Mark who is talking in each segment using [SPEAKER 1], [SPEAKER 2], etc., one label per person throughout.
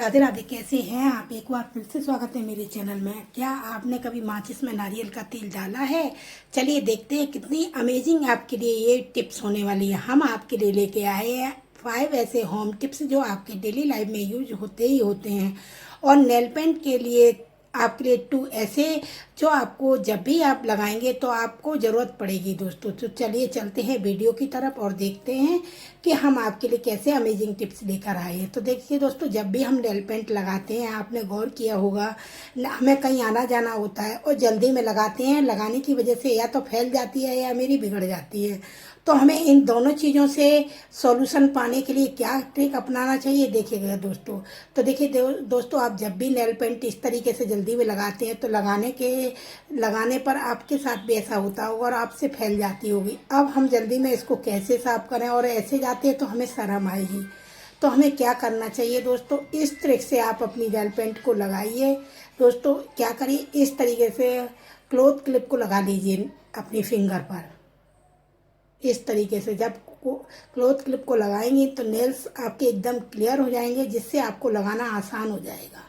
[SPEAKER 1] राधे राधे। कैसे हैं आप? एक बार फिर से स्वागत है मेरे चैनल में। क्या आपने कभी माचिस में नारियल का तेल डाला है? चलिए देखते हैं कितनी अमेजिंग आपके लिए ये टिप्स होने वाली है। हम आपके लिए लेके आए हैं 5 ऐसे होम टिप्स जो आपके डेली लाइफ में यूज होते ही होते हैं। और नेल पेंट के लिए आपके लिए 2 ऐसे जो आपको जब भी आप लगाएंगे तो आपको ज़रूरत पड़ेगी दोस्तों। तो चलिए चलते हैं वीडियो की तरफ और देखते हैं कि हम आपके लिए कैसे अमेजिंग टिप्स लेकर आए हैं। तो देखिए दोस्तों, जब भी हम नेल पेंट लगाते हैं, आपने गौर किया होगा, हमें कहीं आना जाना होता है और जल्दी में लगाते हैं। लगाने की वजह से या तो फैल जाती है या मेरी बिगड़ जाती है। तो हमें इन दोनों चीज़ों से सॉल्यूशन पाने के लिए क्या ट्रिक अपनाना चाहिए, देखिएगा दोस्तों। तो देखिए दोस्तों, आप जब भी नेल पेंट इस तरीके से जल्दी में लगाते हैं तो लगाने पर आपके साथ भी ऐसा होता होगा और आपसे फैल जाती होगी। अब हम जल्दी में इसको कैसे साफ करें, और ऐसे जाते हैं तो हमें शर्म आएगी। तो हमें क्या करना चाहिए दोस्तों, इस ट्रिक से आप अपनी नेल पेंट को लगाइए। दोस्तों क्या करिए, इस तरीके से क्लॉथ क्लिप को लगा लीजिए अपनी फिंगर पर। इस तरीके से जब क्लॉथ क्लिप को लगाएंगे तो नेल्स आपके एकदम क्लियर हो जाएंगे, जिससे आपको लगाना आसान हो जाएगा।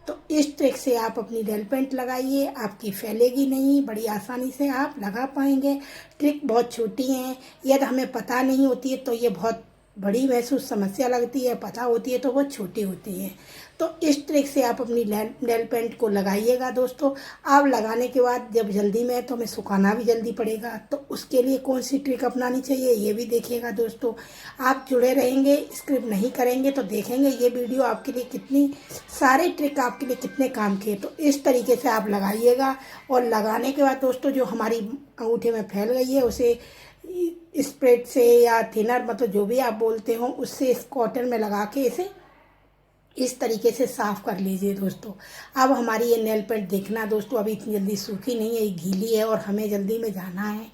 [SPEAKER 1] तो इस ट्रिक से आप अपनी नेल पेंट लगाइए, आपकी फैलेगी नहीं, बड़ी आसानी से आप लगा पाएंगे। ट्रिक बहुत छोटी है, यदि हमें पता नहीं होती है तो ये बहुत बड़ी महसूस समस्या लगती है, पता होती है तो वो छोटी होती है। तो इस ट्रिक से आप अपनी नेल पेंट को लगाइएगा दोस्तों। आप लगाने के बाद जब जल्दी में है तो हमें सुखाना भी जल्दी पड़ेगा, तो उसके लिए कौन सी ट्रिक अपनानी चाहिए ये भी देखिएगा दोस्तों। आप जुड़े रहेंगे, स्किप नहीं करेंगे तो देखेंगे ये वीडियो आपके लिए कितनी सारे ट्रिक आपके लिए कितने काम के। तो इस तरीके से आप लगाइएगा, और लगाने के बाद दोस्तों जो हमारी अंगूठे में फैल गई है उसे स्प्रेड से या थिनर, मतलब जो भी आप बोलते हो, उससे इस कॉटन में लगा के इसे इस तरीके से साफ कर लीजिए दोस्तों। अब हमारी ये नेल पेंट देखना दोस्तों, अभी इतनी जल्दी सूखी नहीं है, ये गीली है और हमें जल्दी में जाना है,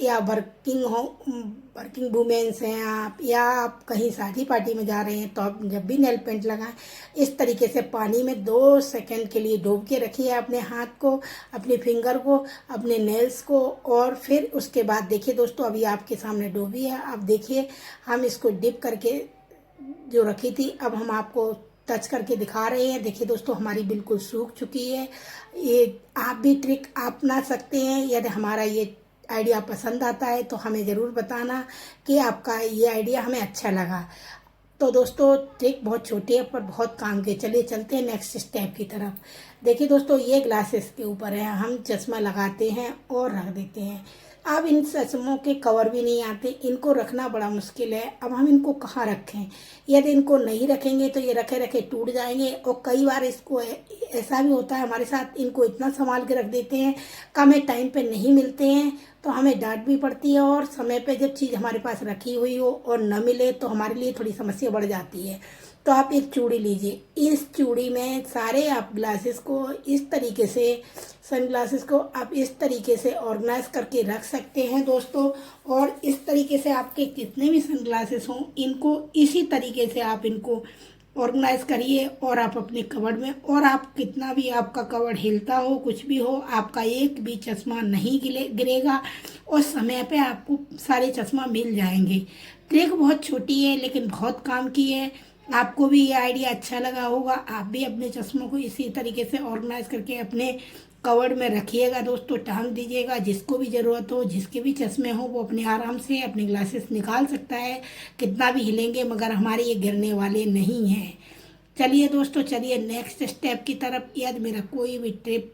[SPEAKER 1] या वर्किंग वुमेन्स हैं आप, या आप कहीं शादी पार्टी में जा रहे हैं, तो आप जब भी नेल पेंट लगाएं इस तरीके से पानी में 2 सेकंड के लिए डूब के रखिए अपने हाथ को, अपने फिंगर को, अपने नेल्स को। और फिर उसके बाद देखिए दोस्तों, अभी आपके सामने डूबी है। अब देखिए हम इसको डिप करके जो रखी थी, अब हम आपको टच करके दिखा रहे हैं। देखिए दोस्तों, हमारी बिल्कुल सूख चुकी है। ये आप भी ट्रिक अपना सकते हैं। यदि हमारा ये आइडिया पसंद आता है तो हमें ज़रूर बताना कि आपका ये आइडिया हमें अच्छा लगा। तो दोस्तों ट्रिक बहुत छोटी है पर बहुत काम के। चलिए चलते हैं नेक्स्ट स्टेप की तरफ। देखिए दोस्तों, ये ग्लासेस के ऊपर है, हम चश्मा लगाते हैं और रख देते हैं। अब इन चश्मों के कवर भी नहीं आते, इनको रखना बड़ा मुश्किल है। अब हम इनको कहाँ रखें? यदि इनको नहीं रखेंगे तो ये रखे रखे टूट जाएंगे, और कई बार इसको ऐसा भी होता है हमारे साथ, इनको इतना संभाल के रख देते हैं, हमें टाइम पे नहीं मिलते हैं तो हमें डांट भी पड़ती है, और समय पे जब चीज़ हमारे पास रखी हुई हो और न मिले तो हमारे लिए थोड़ी समस्या बढ़ जाती है। तो आप एक चूड़ी लीजिए, इस चूड़ी में सारे आप ग्लासेस को इस तरीके से, सन ग्लासेस को आप इस तरीके से ऑर्गेनाइज करके रख सकते हैं दोस्तों। और इस तरीके से आपके जितने भी सन ग्लासेस हों, इनको इसी तरीके से आप इनको ऑर्गेनाइज करिए, और आप अपने कवर्ड में, और आप कितना भी आपका कवर्ड हिलता हो, कुछ भी हो, आपका एक भी चश्मा नहीं गिरेगा, और समय पे आपको सारे चश्मा मिल जाएंगे। ट्रिक बहुत छोटी है लेकिन बहुत काम की है। आपको भी ये आइडिया अच्छा लगा होगा। आप भी अपने चश्मों को इसी तरीके से ऑर्गेनाइज करके अपने कवर्ड में रखिएगा दोस्तों, टांग दीजिएगा। जिसको भी ज़रूरत हो, जिसके भी चश्मे हो, वो अपने आराम से अपने ग्लासेस निकाल सकता है। कितना भी हिलेंगे मगर हमारे ये गिरने वाले नहीं हैं। चलिए दोस्तों, चलिए नेक्स्ट स्टेप की तरफ। यदि मेरा कोई भी ट्रिप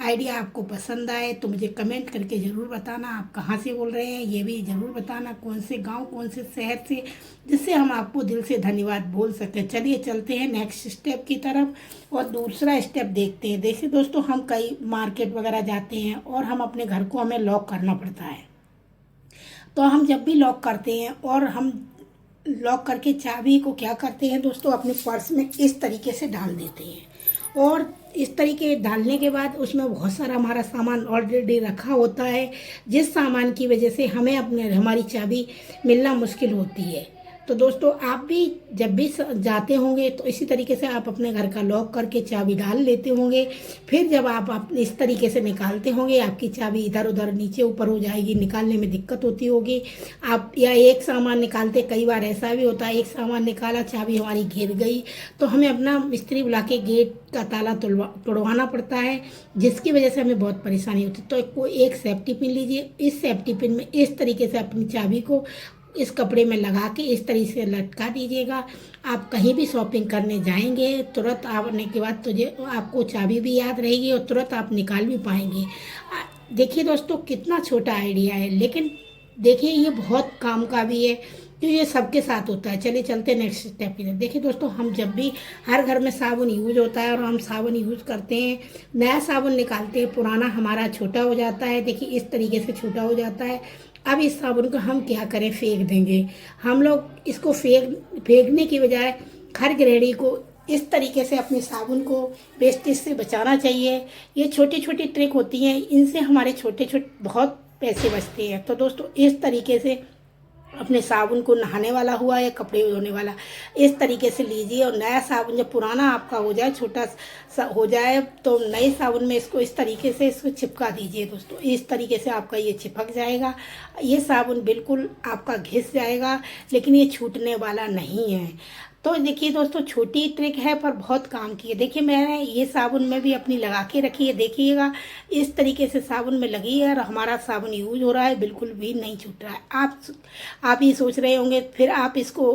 [SPEAKER 1] आइडिया आपको पसंद आए तो मुझे कमेंट करके ज़रूर बताना आप कहाँ से बोल रहे हैं, ये भी ज़रूर बताना कौन से गांव, कौन से शहर से, जिससे हम आपको दिल से धन्यवाद बोल सकें। चलिए चलते हैं नेक्स्ट स्टेप की तरफ और दूसरा स्टेप देखते हैं। देखिए दोस्तों, हम कई मार्केट वगैरह जाते हैं और हम अपने घर को हमें लॉक करना पड़ता है। तो हम जब भी लॉक करते हैं, और हम लॉक करके चाबी को क्या करते हैं दोस्तों, अपने पर्स में इस तरीके से डाल देते हैं। और इस तरीके डालने के बाद उसमें बहुत सारा हमारा सामान ऑलरेडी रखा होता है, जिस सामान की वजह से हमें हमारी चाबी मिलना मुश्किल होती है। तो दोस्तों आप भी जब भी जाते होंगे तो इसी तरीके से आप अपने घर का लॉक करके चाबी डाल लेते होंगे। फिर जब आप इस तरीके से निकालते होंगे, आपकी चाबी इधर उधर नीचे ऊपर हो जाएगी, निकालने में दिक्कत होती होगी। आप या एक सामान निकालते, कई बार ऐसा भी होता है एक सामान निकाला, चाबी हमारी घिर गई, तो हमें अपना मिस्त्री बुला के गेट का ताला तोड़वाना पड़ता है, जिसकी वजह से हमें बहुत परेशानी होती है। तो कोई एक सेफ्टी पिन लीजिए, इस सेफ्टी पिन में इस तरीके से अपनी चाबी को इस कपड़े में लगा के इस तरीके से लटका दीजिएगा। आप कहीं भी शॉपिंग करने जाएंगे, तुरंत आने के बाद आपको चाबी भी याद रहेगी और तुरंत आप निकाल भी पाएंगे। देखिए दोस्तों कितना छोटा आइडिया है, लेकिन देखिए ये बहुत काम का भी है, क्यों ये सबके साथ होता है। चलिए चलते हैं नेक्स्ट स्टेप की तरफ। देखिए दोस्तों, हम जब भी हर घर में साबुन यूज होता है और हम साबुन यूज करते हैं, नया साबुन निकालते हैं, पुराना हमारा छोटा हो जाता है। देखिए इस तरीके से छोटा हो जाता है। अब इस साबुन को हम क्या करें, फेंक देंगे। हम लोग इसको फेंकने की बजाय हर गृहिणी को इस तरीके से अपने साबुन को वेस्टेज से बचाना चाहिए। ये छोटी छोटी ट्रिक होती हैं, इनसे हमारे छोटे छोटे बहुत पैसे बचते हैं। तो दोस्तों इस तरीके से अपने साबुन को, नहाने वाला हुआ या कपड़े धोने वाला, इस तरीके से लीजिए और नया साबुन जब पुराना आपका हो जाए, छोटा सा हो जाए, तो नए साबुन में इसको इस तरीके से इसको चिपका दीजिए। दोस्तों इस तरीके से आपका ये चिपक जाएगा। ये साबुन बिल्कुल आपका घिस जाएगा, लेकिन ये छूटने वाला नहीं है। तो देखिए दोस्तों, छोटी ट्रिक है पर बहुत काम की है। देखिए मैंने ये साबुन में भी अपनी लगा के रखी है, देखिएगा इस तरीके से साबुन में लगी है और हमारा साबुन यूज हो रहा है, बिल्कुल भी नहीं छूट रहा है। आप ये सोच रहे होंगे फिर आप इसको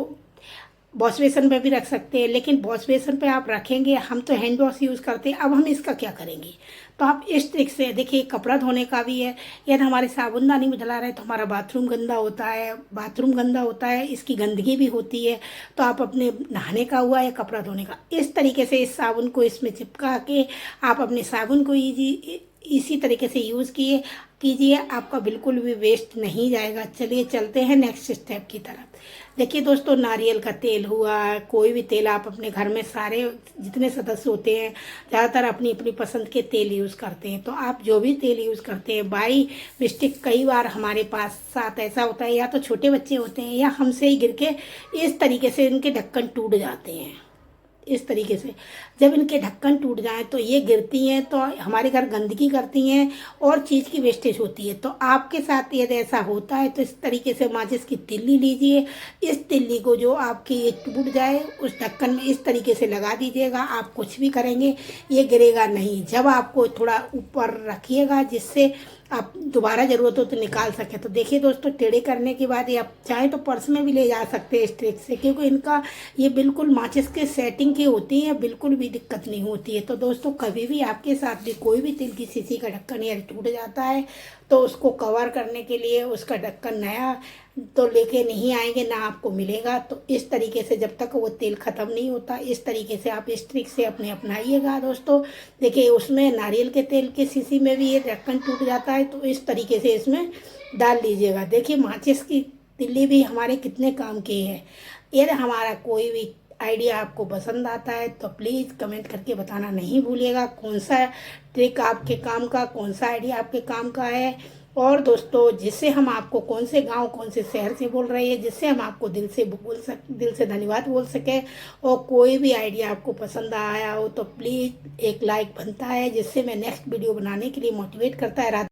[SPEAKER 1] वॉश बेसन पे भी रख सकते हैं, लेकिन वॉश बेसन पे आप रखेंगे, हम तो हैंड वॉश यूज़ करते हैं, अब हम इसका क्या करेंगे। तो आप इस ट्रिक से देखिए, कपड़ा धोने का भी है, यदि हमारे साबुनदानी में डला रहे तो हमारा बाथरूम गंदा होता है, इसकी गंदगी भी होती है। तो आप अपने नहाने का हुआ या कपड़ा धोने का, इस तरीके से इस साबुन को इसमें चिपका के आप अपने साबुन को इसी तरीके से यूज़ कीजिए, आपका बिल्कुल भी वेस्ट नहीं जाएगा। चलिए चलते हैं नेक्स्ट स्टेप की तरफ। देखिए दोस्तों, नारियल का तेल हुआ, कोई भी तेल आप अपने घर में सारे जितने सदस्य होते हैं ज़्यादातर अपनी अपनी पसंद के तेल यूज़ करते हैं। तो आप जो भी तेल यूज़ करते हैं, बाई मिस्टेक कई बार हमारे पास साथ ऐसा होता है, या तो छोटे बच्चे होते हैं या हमसे ही गिर के इस तरीके से इनके ढक्कन टूट जाते हैं। इस तरीके से जब इनके ढक्कन टूट जाए तो ये गिरती हैं, तो हमारे घर गंदगी करती हैं और चीज़ की वेस्टेज होती है। तो आपके साथ यदि ऐसा होता है तो इस तरीके से माचिस की तिल्ली लीजिए, इस तिल्ली को जो आपकी ये टूट जाए उस ढक्कन में इस तरीके से लगा दीजिएगा। आप कुछ भी करेंगे ये गिरेगा नहीं। जब आपको थोड़ा ऊपर रखिएगा जिससे आप दोबारा ज़रूरत हो तो निकाल सके। तो देखिए दोस्तों, टेढ़े करने के बाद ये आप चाहें तो पर्स में भी ले जा सकते हैं इस ट्रिक से, क्योंकि इनका ये बिल्कुल माचिस के सेटिंग की होती है, बिल्कुल भी दिक्कत नहीं होती है। तो दोस्तों, कभी भी आपके साथ भी कोई भी तिल की शीशी का ढक्कन या टूट जाता है तो उसको कवर करने के लिए उसका ढक्कन नया तो लेके नहीं आएंगे, ना आपको मिलेगा। तो इस तरीके से जब तक वो तेल ख़त्म नहीं होता, इस तरीके से आप इस ट्रिक से अपने अपनाइएगा। दोस्तों देखिए, उसमें नारियल के तेल की शीशी में भी ये ढक्कन टूट जाता है, तो इस तरीके से इसमें डाल लीजिएगा। देखिए माचिस की तिल्ली भी हमारे कितने काम की है। यदि हमारा कोई भी आइडिया आपको पसंद आता है तो प्लीज़ कमेंट करके बताना नहीं भूलिएगा, कौन सा ट्रिक आपके काम का, कौन सा आइडिया आपके काम का है। और दोस्तों, जिससे हम आपको कौन से गांव, कौन से शहर से बोल रहे हैं, जिससे हम आपको दिल से धन्यवाद बोल सके। और कोई भी आइडिया आपको पसंद आया हो तो प्लीज़ एक लाइक बनता है, जिससे मैं नेक्स्ट वीडियो बनाने के लिए मोटिवेट करता है।